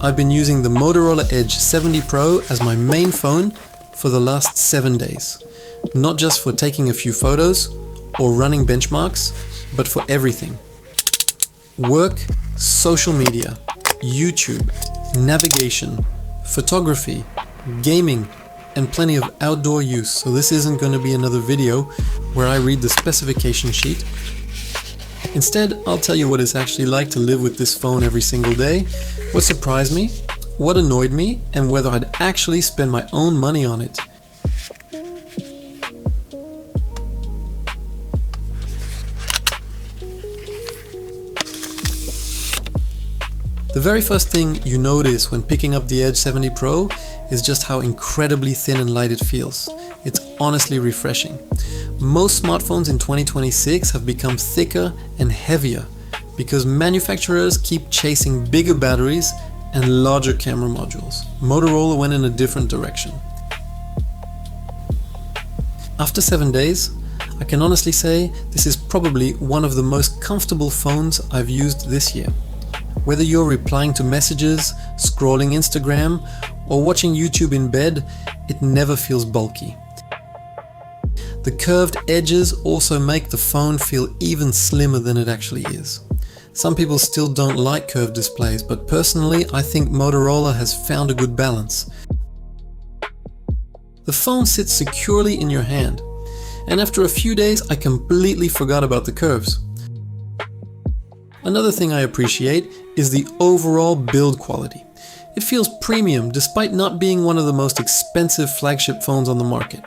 I've been using the Motorola Edge 70 Pro as my main phone for the last 7 days. Not just for taking a few photos or running benchmarks, but for everything. Work, social media, YouTube, navigation, photography, gaming, and plenty of outdoor use. So this isn't going to be another video where I read the specification sheet. Instead, I'll tell you what it's actually like to live with this phone every single day, what surprised me, what annoyed me, and whether I'd actually spend my own money on it. The very first thing you notice when picking up the Edge 70 Pro is just how incredibly thin and light it feels. It's honestly refreshing. Most smartphones in 2026 have become thicker and heavier because manufacturers keep chasing bigger batteries and larger camera modules. Motorola went in a different direction. After 7 days, I can honestly say this is probably one of the most comfortable phones I've used this year. Whether you're replying to messages, scrolling Instagram, or watching YouTube in bed, it never feels bulky. The curved edges also make the phone feel even slimmer than it actually is. Some people still don't like curved displays, but personally I think Motorola has found a good balance. The phone sits securely in your hand, and after a few days I completely forgot about the curves. Another thing I appreciate is the overall build quality. It feels premium despite not being one of the most expensive flagship phones on the market.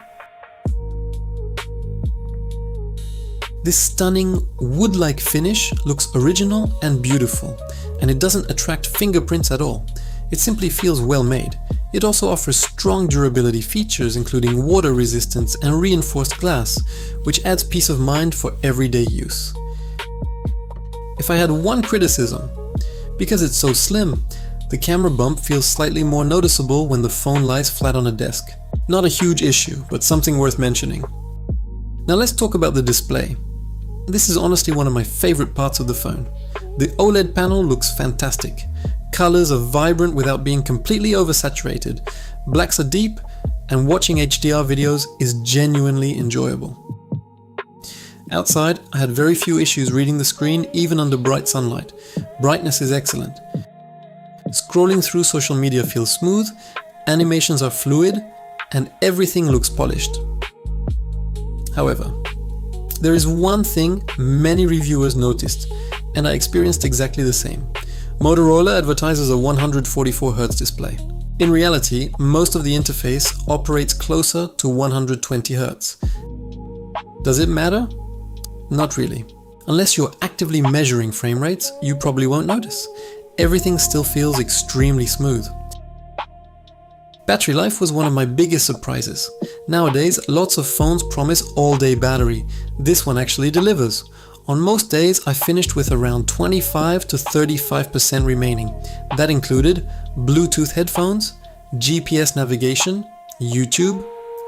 This stunning wood-like finish looks original and beautiful, and it doesn't attract fingerprints at all. It simply feels well made. It also offers strong durability features including water resistance and reinforced glass, which adds peace of mind for everyday use. If I had one criticism, because it's so slim, the camera bump feels slightly more noticeable when the phone lies flat on a desk. Not a huge issue, but something worth mentioning. Now let's talk about the display. This is honestly one of my favorite parts of the phone. The OLED panel looks fantastic. Colors are vibrant without being completely oversaturated. Blacks are deep, and watching HDR videos is genuinely enjoyable. Outside, I had very few issues reading the screen even under bright sunlight. Brightness is excellent. Scrolling through social media feels smooth, animations are fluid, and everything looks polished. However, there is one thing many reviewers noticed, and I experienced exactly the same. Motorola advertises a 144Hz display. In reality, most of the interface operates closer to 120Hz. Does it matter? Not really. Unless you're actively measuring frame rates, you probably won't notice. Everything still feels extremely smooth. Battery life was one of my biggest surprises. Nowadays, lots of phones promise all-day battery. This one actually delivers. On most days, I finished with around 25 to 35% remaining. That included Bluetooth headphones, GPS navigation, YouTube,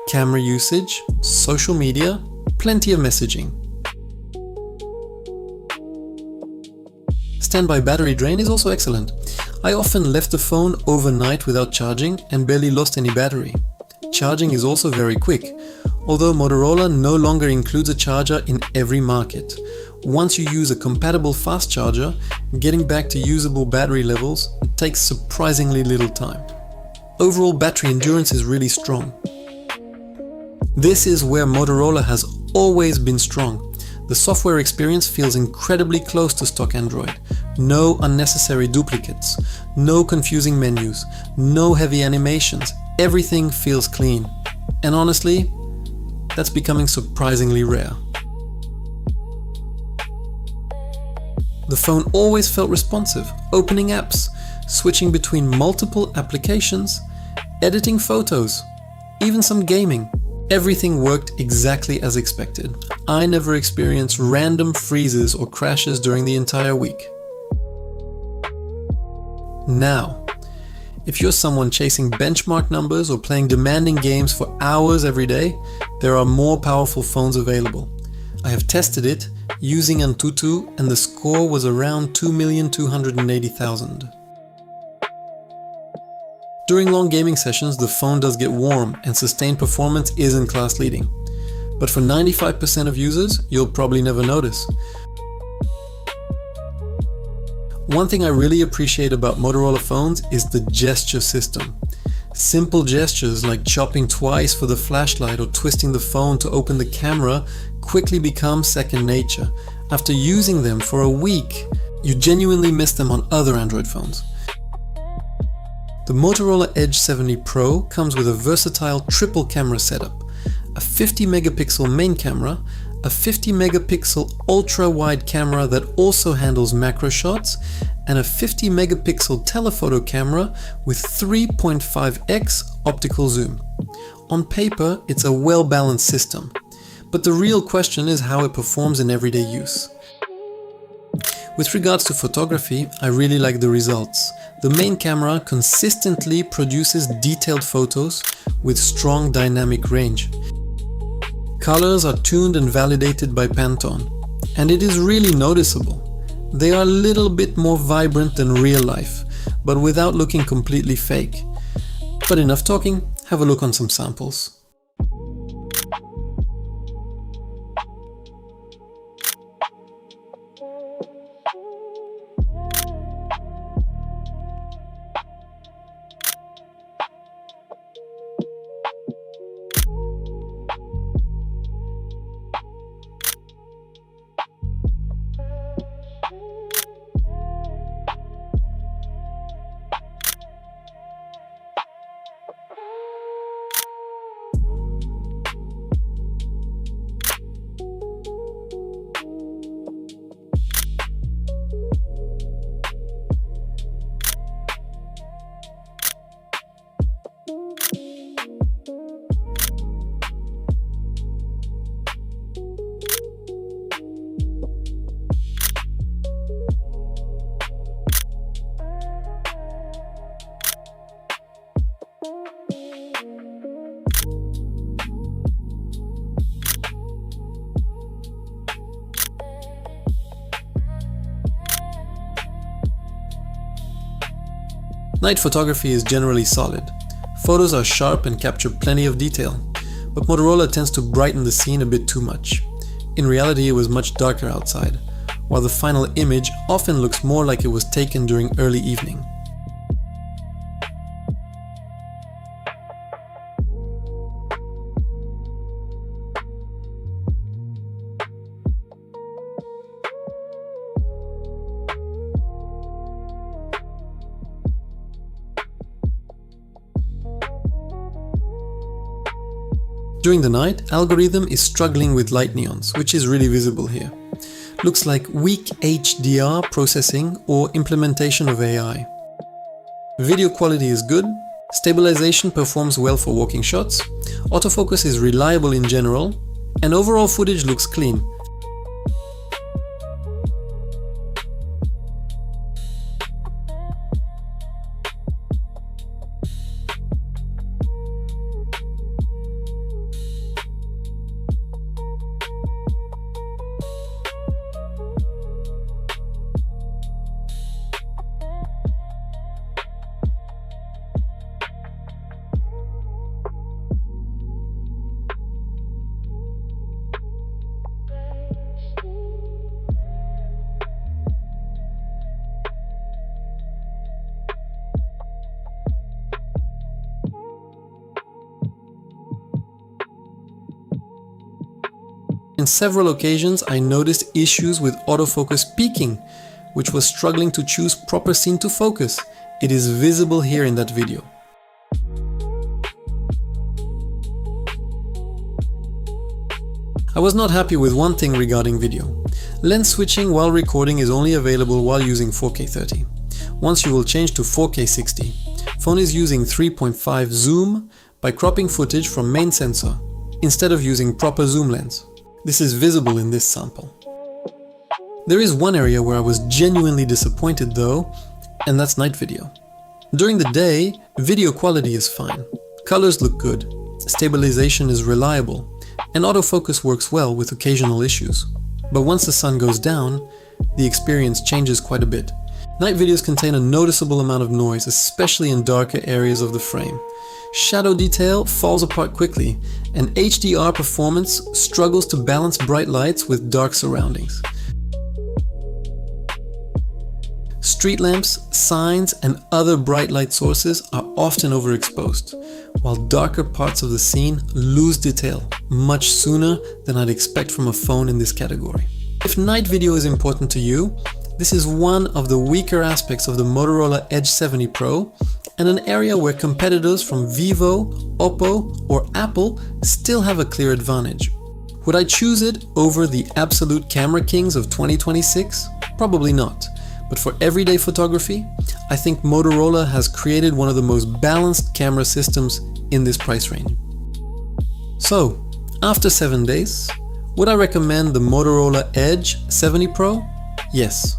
camera usage, social media, plenty of messaging. Standby battery drain is also excellent. I often left the phone overnight without charging and barely lost any battery. Charging is also very quick, although Motorola no longer includes a charger in every market. Once you use a compatible fast charger, getting back to usable battery levels takes surprisingly little time. Overall battery endurance is really strong. This is where Motorola has always been strong. The software experience feels incredibly close to stock Android. No unnecessary duplicates, no confusing menus, no heavy animations. Everything feels clean. And honestly, that's becoming surprisingly rare. The phone always felt responsive, opening apps, switching between multiple applications, editing photos, even some gaming. Everything worked exactly as expected. I never experienced random freezes or crashes during the entire week. Now, if you're someone chasing benchmark numbers or playing demanding games for hours every day, there are more powerful phones available. I have tested it using Antutu and the score was around 2,280,000. During long gaming sessions, the phone does get warm and sustained performance isn't class leading. But for 95% of users, you'll probably never notice. One thing I really appreciate about Motorola phones is the gesture system. Simple gestures like chopping twice for the flashlight or twisting the phone to open the camera quickly become second nature. After using them for a week, you genuinely miss them on other Android phones. The Motorola Edge 70 Pro comes with a versatile triple camera setup, a 50 megapixel main camera, a 50 megapixel ultra-wide camera that also handles macro shots, and a 50 megapixel telephoto camera with 3.5x optical zoom. On paper, it's a well-balanced system, but the real question is how it performs in everyday use. With regards to photography, I really like the results. The main camera consistently produces detailed photos with strong dynamic range. Colors are tuned and validated by Pantone, and it is really noticeable. They are a little bit more vibrant than real life, but without looking completely fake. But enough talking, have a look on some samples. Night photography is generally solid. Photos are sharp and capture plenty of detail, but Motorola tends to brighten the scene a bit too much. In reality, it was much darker outside, while the final image often looks more like it was taken during early evening. During the night, algorithm is struggling with light neons, which is really visible here. Looks like weak HDR processing or implementation of AI. Video quality is good, stabilization performs well for walking shots, autofocus is reliable in general, and overall footage looks clean. On several occasions, I noticed issues with autofocus peaking, which was struggling to choose proper scene to focus. It is visible here in that video. I was not happy with one thing regarding video. Lens switching while recording is only available while using 4K 30. Once you will change to 4K 60. Phone is using 3.5 zoom by cropping footage from main sensor, instead of using proper zoom lens. This is visible in this sample. There is one area where I was genuinely disappointed though, and that's night video. During the day, video quality is fine. Colors look good, stabilization is reliable, and autofocus works well with occasional issues. But once the sun goes down, the experience changes quite a bit. Night videos contain a noticeable amount of noise, especially in darker areas of the frame. Shadow detail falls apart quickly, and HDR performance struggles to balance bright lights with dark surroundings. Street lamps, signs, and other bright light sources are often overexposed, while darker parts of the scene lose detail much sooner than I'd expect from a phone in this category. If night video is important to you, this is one of the weaker aspects of the Motorola Edge 70 Pro, and an area where competitors from Vivo, Oppo, or Apple still have a clear advantage. Would I choose it over the absolute camera kings of 2026? Probably not. But for everyday photography, I think Motorola has created one of the most balanced camera systems in this price range. So, after 7 days, would I recommend the Motorola Edge 70 Pro? Yes.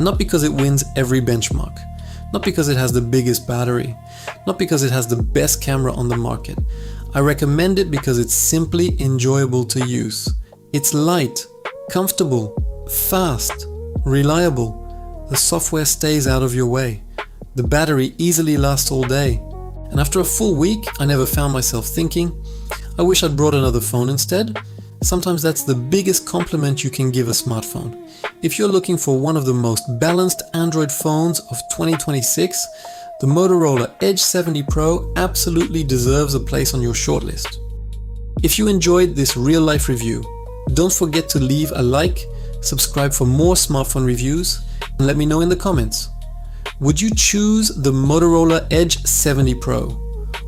Not because it wins every benchmark, not because it has the biggest battery, not because it has the best camera on the market. I recommend it because it's simply enjoyable to use. It's light, comfortable, fast, reliable. The software stays out of your way. The battery easily lasts all day. And after a full week, I never found myself thinking, I wish I'd brought another phone instead. Sometimes that's the biggest compliment you can give a smartphone. If you're looking for one of the most balanced Android phones of 2026, the Motorola Edge 70 Pro absolutely deserves a place on your shortlist. If you enjoyed this real-life review, don't forget to leave a like, subscribe for more smartphone reviews, and let me know in the comments. Would you choose the Motorola Edge 70 Pro?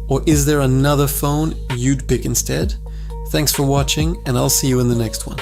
Or is there another phone you'd pick instead? Thanks for watching, and I'll see you in the next one.